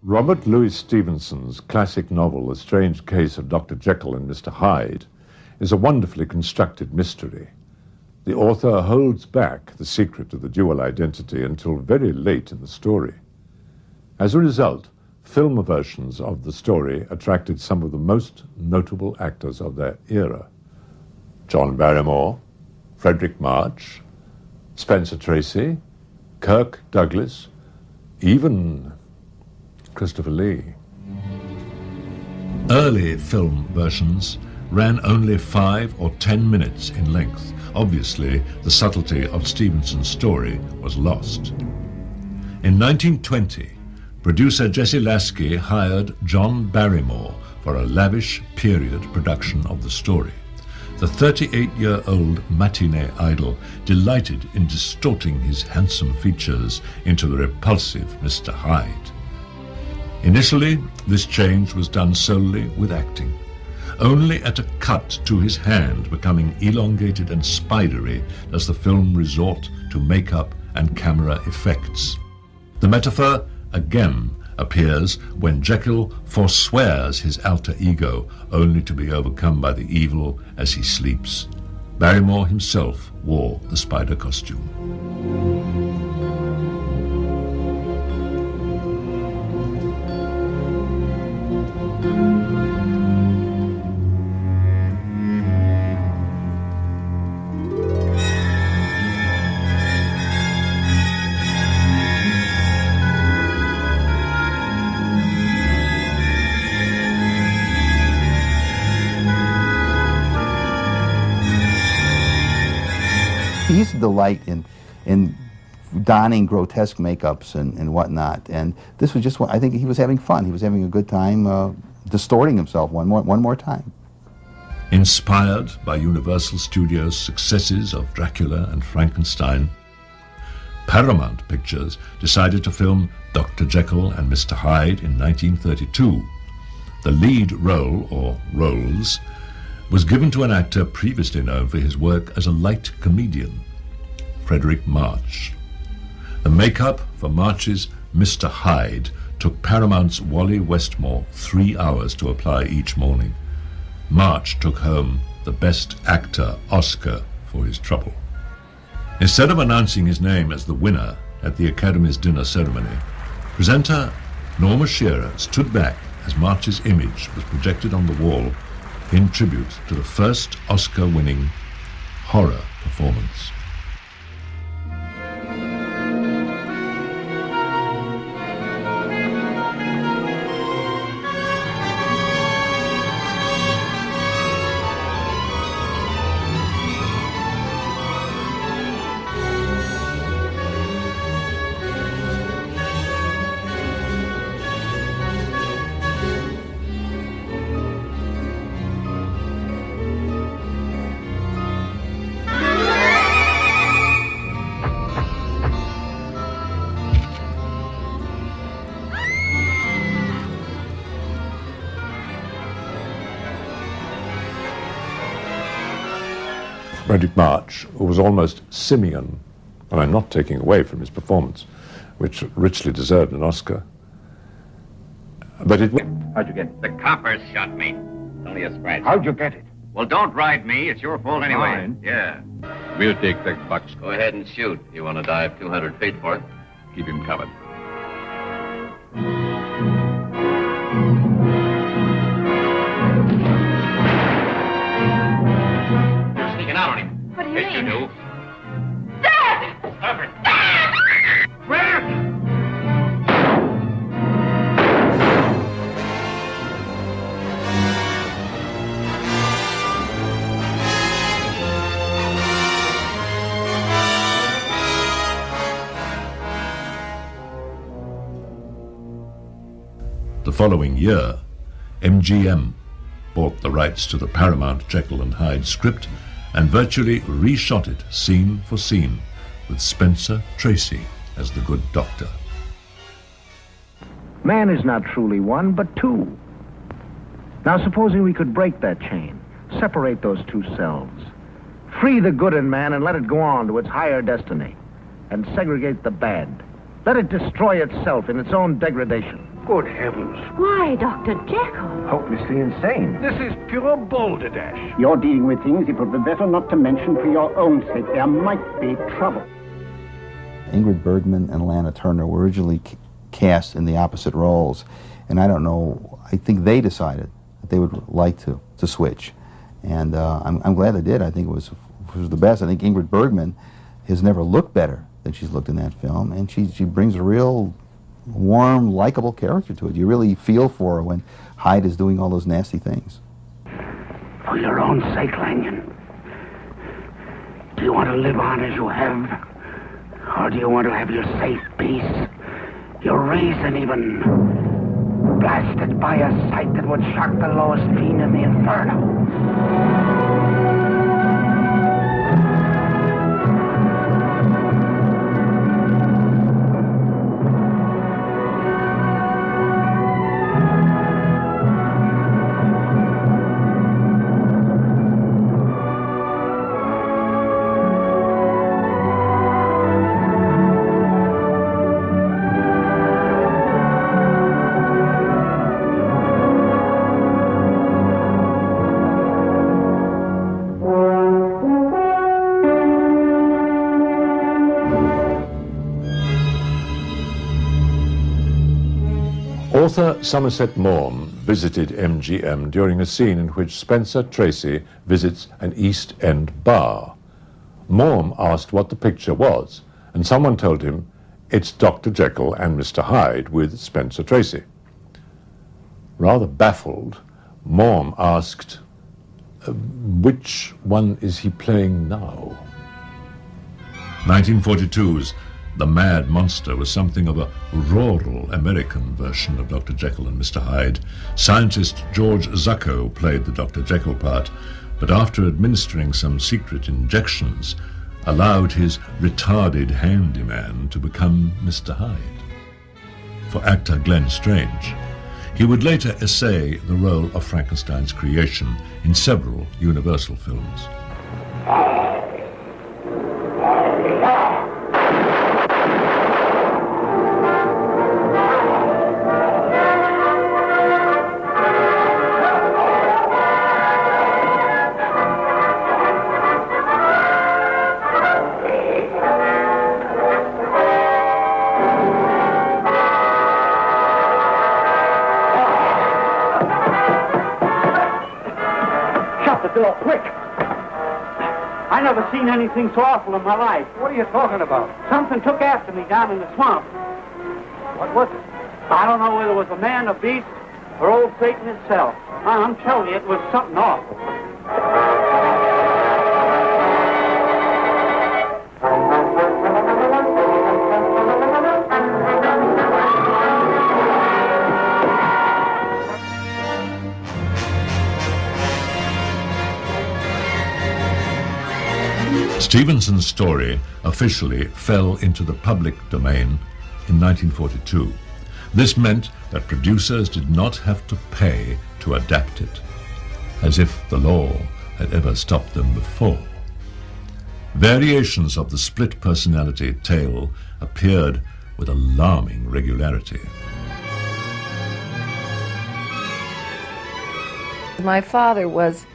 Robert Louis Stevenson's classic novel, A Strange Case of Dr. Jekyll and Mr. Hyde, is a wonderfully constructed mystery. The author holds back the secret of the dual identity until very late in the story. As a result, film versions of the story attracted some of the most notable actors of their era. John Barrymore, Frederick March, Spencer Tracy, Kirk Douglas, even Christopher Lee. Early film versions ran only 5 or 10 minutes in length. Obviously, the subtlety of Stevenson's story was lost. In 1920, producer Jesse Lasky hired John Barrymore for a lavish period production of the story. The 38-year-old matinee idol delighted in distorting his handsome features into the repulsive Mr. Hyde. Initially, this change was done solely with acting. Only at a cut to his hand becoming elongated and spidery does the film resort to makeup and camera effects. The metaphor again appears when Jekyll forswears his alter ego only to be overcome by the evil as he sleeps. Barrymore himself wore the spider costume. He used to delight in donning grotesque makeups and whatnot, and this was just, I think he was having fun. He was having a good time distorting himself one more time. Inspired by Universal Studios' successes of Dracula and Frankenstein, Paramount Pictures decided to film Dr. Jekyll and Mr. Hyde in 1932. The lead role, or roles, was given to an actor previously known for his work as a light comedian, Frederick March. The makeup for March's Mr. Hyde took Paramount's Wally Westmore 3 hours to apply each morning. March took home the Best Actor Oscar for his trouble. Instead of announcing his name as the winner at the Academy's dinner ceremony, presenter Norma Shearer stood back as March's image was projected on the wall in tribute to the first Oscar-winning horror performance. Frederick March, who was almost simian, and I'm not taking away from his performance, which richly deserved an Oscar. But it... How'd you get it? The coppers shot me. It's only a scratch. How'd you get it? Well, don't ride me. It's your fault anyway. Mine? Yeah. We'll take the bucks. Go ahead and shoot. You want to dive 200 feet for it? Keep him covered. You're sneaking out on him. What do you Yes, mean? you do. Dad! Stop it. Quick! The following year, MGM bought the rights to the Paramount Jekyll and Hyde script and virtually reshot it scene for scene with Spencer Tracy as the good doctor. Man is not truly one, but two. Now supposing we could break that chain, separate those two selves, free the good in man and let it go on to its higher destiny, and segregate the bad. Let it destroy itself in its own degradation. Good heavens. Why, Dr. Jekyll? Hopelessly insane. This is pure balderdash. You're dealing with things it would be better not to mention for your own sake. There might be trouble. Ingrid Bergman and Lana Turner were originally cast in the opposite roles, and I don't know, I think they decided that they would like to switch. And I'm glad they did. I think it was the best. I think Ingrid Bergman has never looked better than she's looked in that film, and she brings a real warm, likable character to it. You really feel for her when Hyde is doing all those nasty things. For your own sake, Lanyon, do you want to live on as you have? Or do you want to have your safe peace, your reason even, blasted by a sight that would shock the lowest fiend in the inferno? Author Somerset Maugham visited MGM during a scene in which Spencer Tracy visits an East End bar. Maugham asked what the picture was, and someone told him it's Dr. Jekyll and Mr. Hyde with Spencer Tracy. Rather baffled, Maugham asked, which one is he playing now? 1942's The Mad Monster was something of a rural American version of Dr. Jekyll and Mr. Hyde. Scientist George Zucco played the Dr. Jekyll part, but after administering some secret injections, allowed his retarded handyman to become Mr. Hyde. For actor Glenn Strange, he would later essay the role of Frankenstein's creation in several Universal films. Quick! I never seen anything so awful in my life. What are you talking about? Something took after me down in the swamp. What was it? I don't know whether it was a man, a beast, or old Satan himself. I'm telling you, it was something awful. Stevenson's story officially fell into the public domain in 1942. This meant that producers did not have to pay to adapt it, as if the law had ever stopped them before. Variations of the split personality tale appeared with alarming regularity. My father was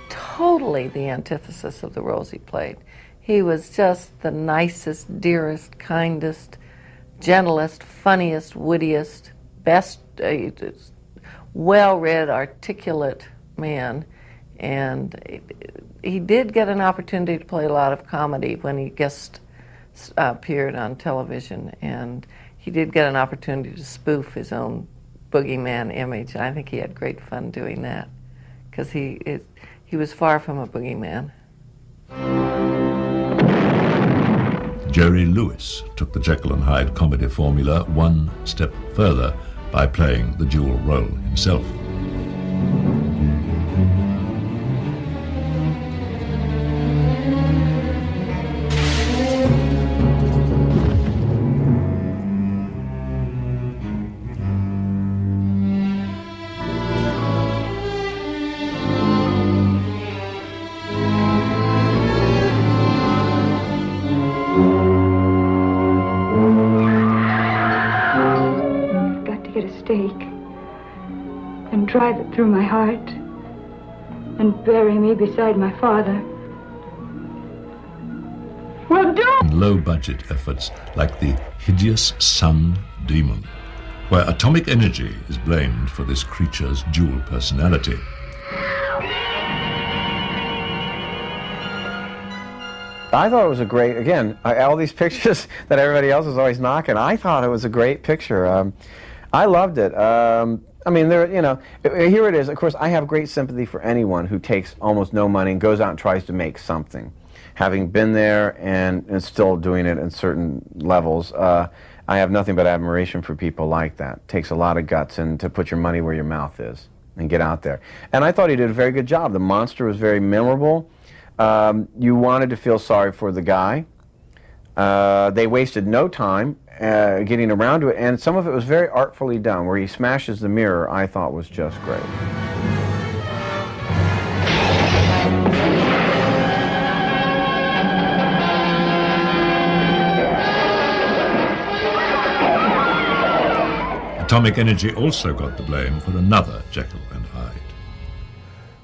totally the antithesis of the roles he played. He was just the nicest, dearest, kindest, gentlest, funniest, wittiest, best, well-read, articulate man. And he did get an opportunity to play a lot of comedy when he guest appeared on television, and he did get an opportunity to spoof his own boogeyman image. I think he had great fun doing that, because he was far from a boogeyman. Jerry Lewis took the Jekyll and Hyde comedy formula one step further by playing the dual role himself. stake and drive it through my heart and bury me beside my father. Well, do! Low-budget efforts like the hideous Sun Demon, where atomic energy is blamed for this creature's dual personality. I thought it was a great, again, all these pictures that everybody else is always knocking, I thought it was a great picture. I loved it. I mean, there, you know, here it is. Of course, I have great sympathy for anyone who takes almost no money and goes out and tries to make something. Having been there and still doing it in certain levels, I have nothing but admiration for people like that. It takes a lot of guts and to put your money where your mouth is and get out there. And I thought he did a very good job. The monster was very memorable. You wanted to feel sorry for the guy. They wasted no time getting around to it, and some of it was very artfully done. Where he smashes the mirror, I thought was just great. Atomic Energy also got the blame for another Jekyll and Hyde.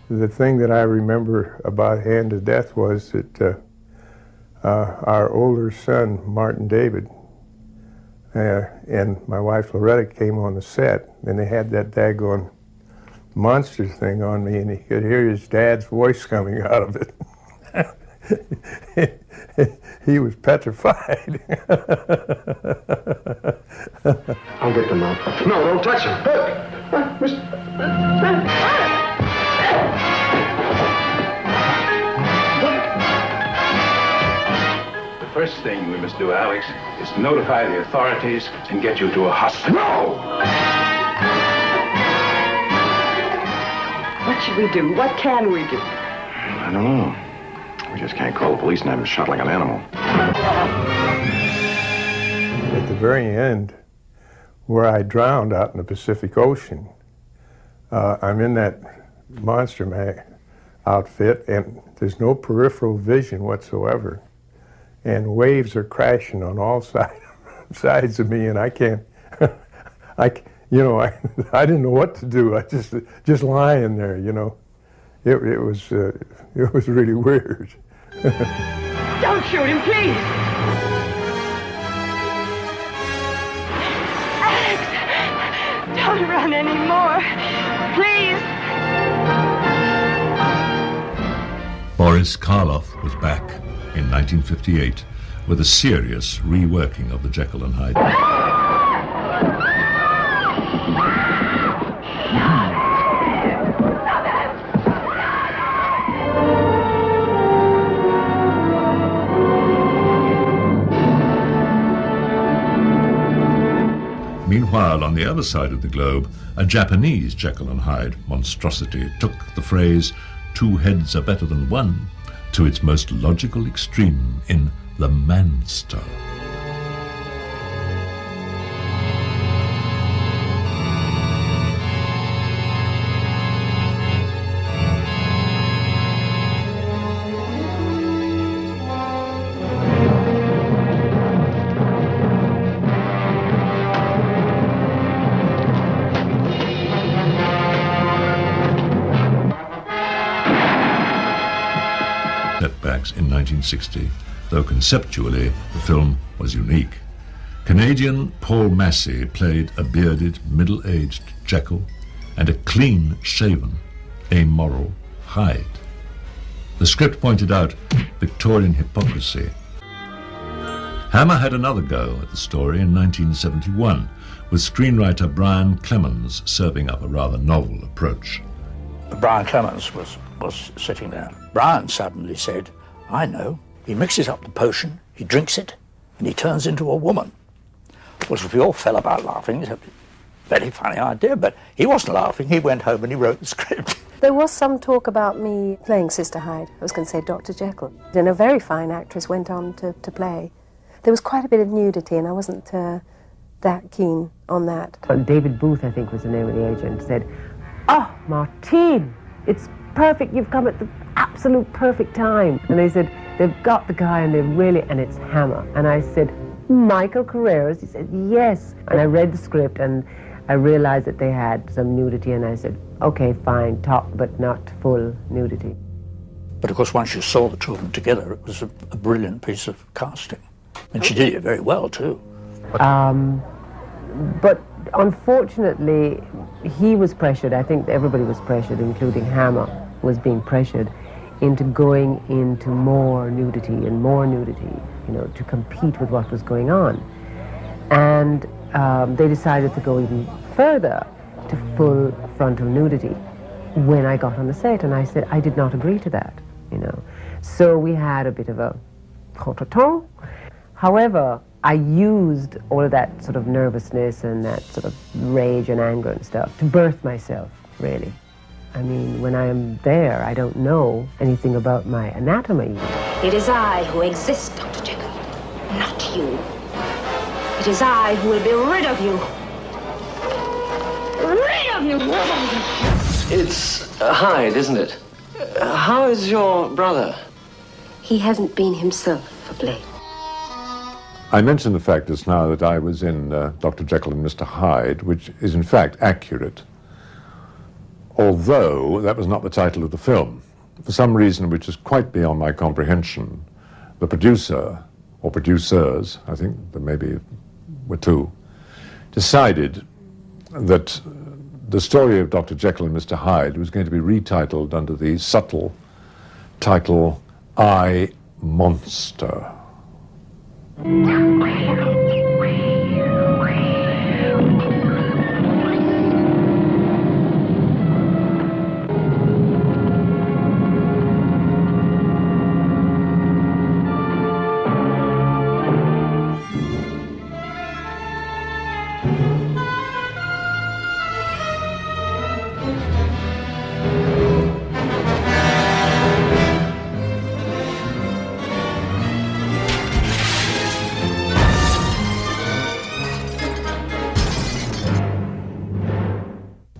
The thing that I remember about Hand to Death was that our older son, Martin David, and my wife Loretta came on the set, and they had that daggone monster thing on me, and he could hear his dad's voice coming out of it. He was petrified. I'll get them out. No, don't touch him. The first thing we must do, Alex, is notify the authorities and get you to a hospital. No! What should we do? What can we do? I don't know. We just can't call the police and have them shot like an animal. At the very end, where I drowned out in the Pacific Ocean, I'm in that monster outfit, and there's no peripheral vision whatsoever. And waves are crashing on all sides of me, and I can't, I didn't know what to do. I just lying there, you know. It was really weird. Don't shoot him, please! Alex! Don't run anymore! Please! Boris Karloff was back in 1958 with a serious reworking of the Jekyll and Hyde. Meanwhile, on the other side of the globe, a Japanese Jekyll and Hyde monstrosity took the phrase, "two heads are better than one," to its most logical extreme in The Manster. Setbacks in 1960, though conceptually the film was unique. Canadian Paul Massey played a bearded, middle-aged Jekyll and a clean-shaven, amoral Hyde. The script pointed out Victorian hypocrisy. Hammer had another go at the story in 1971, with screenwriter Brian Clemens serving up a rather novel approach. Brian Clemens was sitting there. Brian suddenly said, "I know. He mixes up the potion, he drinks it, and he turns into a woman." Well, we all fell about laughing. It's a very funny idea, but he wasn't laughing. He went home and he wrote the script. There was some talk about me playing Sister Hyde. I was going to say Dr. Jekyll. And a very fine actress went on to play. There was quite a bit of nudity, and I wasn't that keen on that. David Booth, I think was the name of the agent, said, "Oh, Martine, it's perfect. You've come at the absolute perfect time." And they said, "They've got the guy, and and it's Hammer." And I said, "Michael Carreras?" He said, "Yes." And I read the script, and I realized that they had some nudity, and I said, okay, fine, top but not full nudity. But of course, once you saw the two of them together, it was a brilliant piece of casting. And she did it very well, too. But unfortunately, he was pressured. I think everybody was pressured, including Hammer was being pressured into going into more nudity, you know, to compete with what was going on. And they decided to go even further to full frontal nudity when I got on the set, and I said I did not agree to that, you know. So we had a bit of a contretemps. However, I used all of that sort of nervousness and that sort of rage and anger and stuff to birth myself, really. I mean, when I am there, I don't know anything about my anatomy. It is I who exist, Dr. Jekyll, not you. It is I who will be rid of you. Rid of you! It's Hyde, isn't it? How is your brother? He hasn't been himself of late. I mentioned the fact just now that I was in Dr. Jekyll and Mr. Hyde, which is in fact accurate, although that was not the title of the film. For some reason which is quite beyond my comprehension, the producer, or producers, I think there maybe were two, decided that the story of Dr. Jekyll and Mr. Hyde was going to be retitled under the subtle title, I, Monster.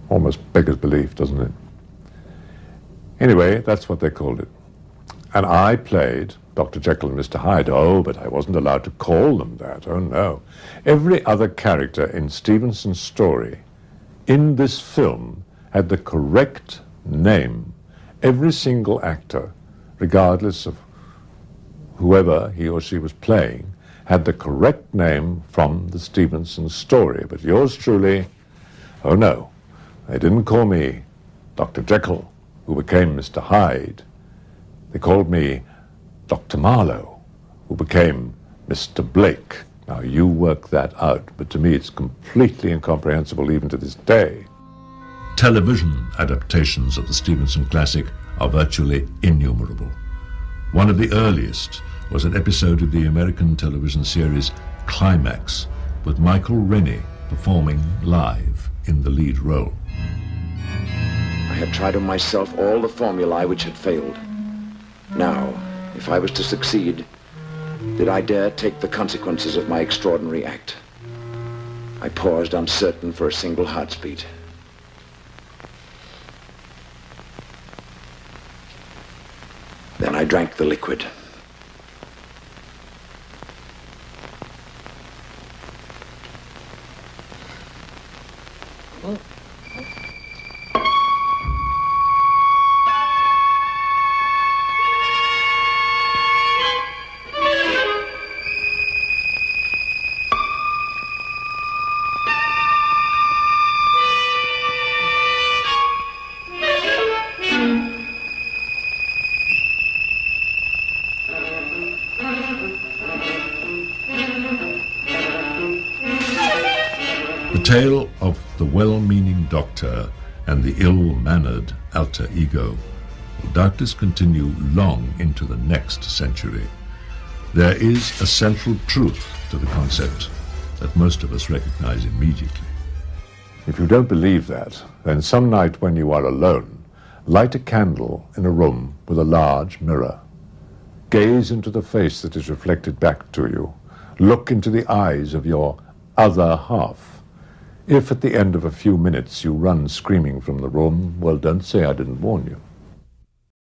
Almost beggars belief, doesn't it? Anyway, that's what they called it. And I played Dr. Jekyll and Mr. Hyde. Oh, but I wasn't allowed to call them that. Oh, no. Every other character in Stevenson's story in this film had the correct name. Every single actor, regardless of whoever he or she was playing, had the correct name from the Stevenson story. But yours truly, oh, no. They didn't call me Dr. Jekyll, who became Mr. Hyde. They called me Dr. Marlowe, who became Mr. Blake. Now, you work that out, but to me it's completely incomprehensible even to this day. Television adaptations of the Stevenson classic are virtually innumerable. One of the earliest was an episode of the American television series Climax, with Michael Rennie performing live in the lead role. I had tried on myself all the formulae which had failed. Now, if I was to succeed, did I dare take the consequences of my extraordinary act? I paused uncertain for a single heartbeat. Then I drank the liquid. The tale of the well-meaning doctor and the ill-mannered alter ego will doubtless continue long into the next century. There is a central truth to the concept that most of us recognize immediately. If you don't believe that, then some night when you are alone, light a candle in a room with a large mirror. Gaze into the face that is reflected back to you. Look into the eyes of your other half. If at the end of a few minutes you run screaming from the room, well, don't say I didn't warn you.